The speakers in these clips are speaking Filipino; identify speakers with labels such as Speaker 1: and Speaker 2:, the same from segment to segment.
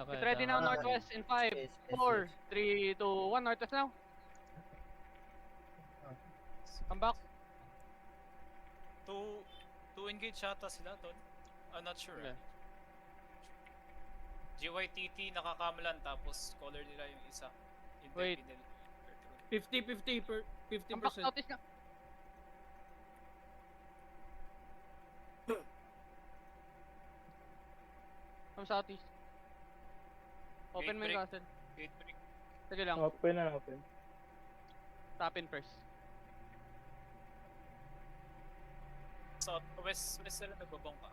Speaker 1: Okay,
Speaker 2: Get ready now, northwest in 5, 4, 3, 2, 1, northwest now. Come back.
Speaker 3: Two engage yata sila, Tol. I'm not sure.
Speaker 2: Okay.
Speaker 3: GYTT nakakamalan tapos color nila yung isa.
Speaker 2: Wait.
Speaker 4: 50-50 per
Speaker 2: Come back
Speaker 4: 50%.
Speaker 2: southeast na. Come southeast. Open mo yung castle.
Speaker 3: Gate break.
Speaker 2: Sige lang.
Speaker 5: Open na, open.
Speaker 2: Tap in first.
Speaker 3: South, west sila nagbabangka.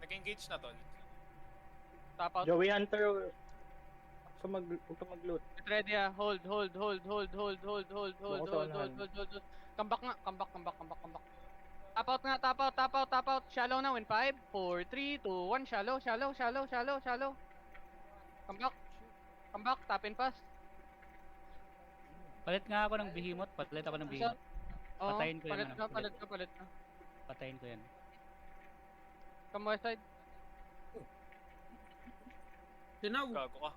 Speaker 3: Nag-engage na, Tol.
Speaker 2: Tap out.
Speaker 5: Joey Hunter, huwag ka mag-loot.
Speaker 2: Get ready ah. Hold. Come back nga. Come back. Tap out. Shallow now in 5, 4, 3, 2, 1. Shallow. Come back. Tap in fast.
Speaker 1: Palit nga ako ng behemoth.
Speaker 2: Oo,
Speaker 1: Patayin ko yan,
Speaker 2: palit ka.
Speaker 1: Patayin ko yan.
Speaker 2: Come west side.
Speaker 4: Sinaw.
Speaker 3: Gago ka.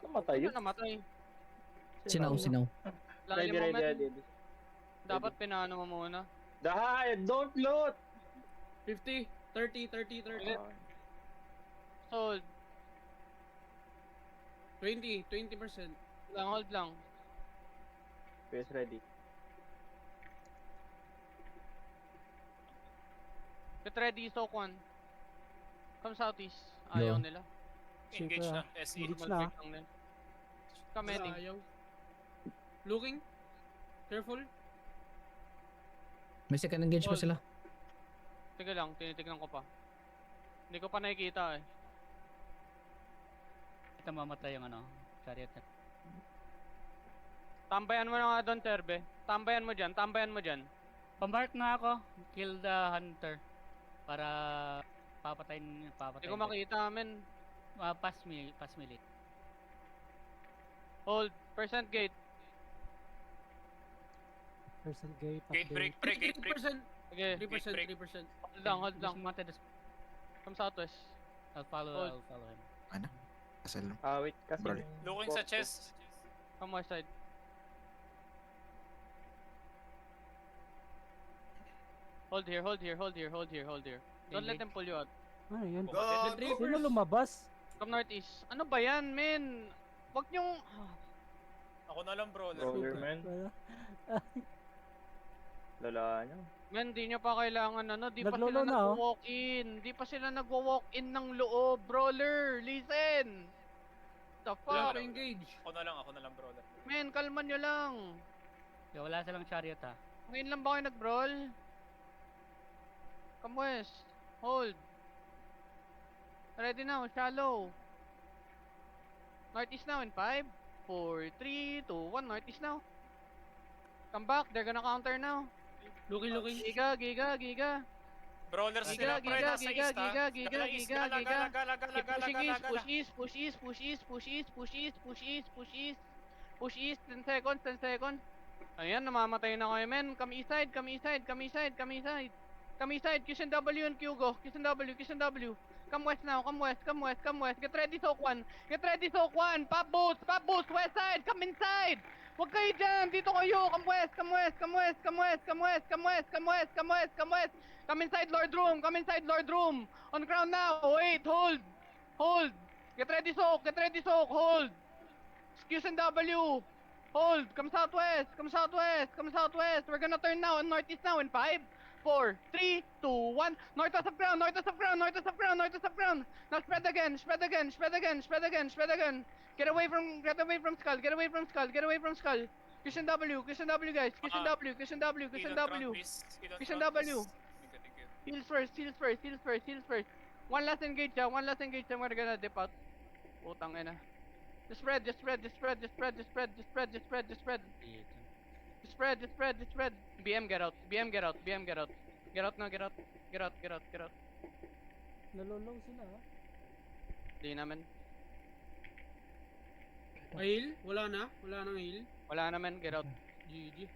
Speaker 5: Namatay yun.
Speaker 2: Ano namatay?
Speaker 6: Sinaw.
Speaker 2: Lalim mo, men.
Speaker 5: Ready.
Speaker 2: Dapat pinano mo muna.
Speaker 5: Dahay! Don't loot!
Speaker 4: 50, 30.
Speaker 2: Hold.
Speaker 4: 20%.
Speaker 2: Hold lang.
Speaker 5: Face ready.
Speaker 2: Get ready, soak 1. Come southeast. Ayaw nila.
Speaker 3: Engage na. SE.
Speaker 2: Mag-break lang nila. Come heading.
Speaker 4: Ayaw. Looking. Careful.
Speaker 6: May second engage pa
Speaker 2: Hold.
Speaker 6: sila.
Speaker 2: Sige lang, tinitignan ko pa. Hindi ko pa nakikita eh.
Speaker 1: Ito mamatay yung chariot.
Speaker 2: Tambayan mo na nga doon, Terbe. Tambayan mo dyan.
Speaker 1: Pamark nga ako. Kill the hunter. Para papatayin.
Speaker 2: Hindi ko makita, men.
Speaker 1: Pass melee.
Speaker 2: Hold. Percent gate.
Speaker 3: Gate break.
Speaker 4: 3%.
Speaker 2: Sige.
Speaker 4: 3%.
Speaker 2: Hold lang. Come southwest.
Speaker 1: I'll follow him.
Speaker 7: Ano? Kasal.
Speaker 5: Wait, kasi...
Speaker 7: Bro.
Speaker 3: Looking sa chest.
Speaker 2: Come west side. Hold here. Don't let them pull you out.
Speaker 8: Ano yun?
Speaker 3: Gago.
Speaker 8: Sino lumabas?
Speaker 2: Come northeast. Ano ba yan, men? Wag niyong...
Speaker 3: Ako na lang, bro.
Speaker 5: Roller man.
Speaker 8: Wala.
Speaker 5: Lala nyo.
Speaker 2: Men, di nyo pa kailangan di pa
Speaker 8: Naglolo
Speaker 2: sila
Speaker 8: na, oh.
Speaker 2: nag-walk-in. Di pa sila nag-walk-in ng loob, brawler. Listen! The fuck?
Speaker 4: Engage.
Speaker 3: Ako na lang, bro.
Speaker 2: Men, kalman nyo lang.
Speaker 1: Wala silang chariot ha.
Speaker 2: Ngayon lang ba kayo nag-brawl? Come west. Hold. Ready now, shallow. Northeast now in 5, 4, 3, 2, 1. Northeast now. Come back, they're gonna counter now.
Speaker 4: Looking.
Speaker 2: Giga.
Speaker 3: Brawler sila, pre. Nasa east, ha? Gala east. Gala.
Speaker 2: Push east, 10 seconds. Ayan, namamatay na kayo, men. Come east side. Q and W. Come west now. Get ready, soak 1. Pop boost, west side. Come inside. Huwag kayo dyan. Dito kayo. Come west. Come inside Lord Room. On ground now. Wait, hold. Get ready, soak. Hold. Q and W. Hold. Come southwest. We're gonna turn now on northeast now in 5, 4, 3, 2, 1. Northwest of ground. Now spread again. Get away from skull. Christian W, guys. Christian W.
Speaker 3: Thank you.
Speaker 2: Heal first. One last engage, and we're gonna dip out. Putang ina. Just spread. BM get out. Get out now.
Speaker 8: Nalolong sila ha.
Speaker 2: Di naman.
Speaker 4: Heal? Wala nang heal.
Speaker 2: Wala naman, get out.
Speaker 4: GG.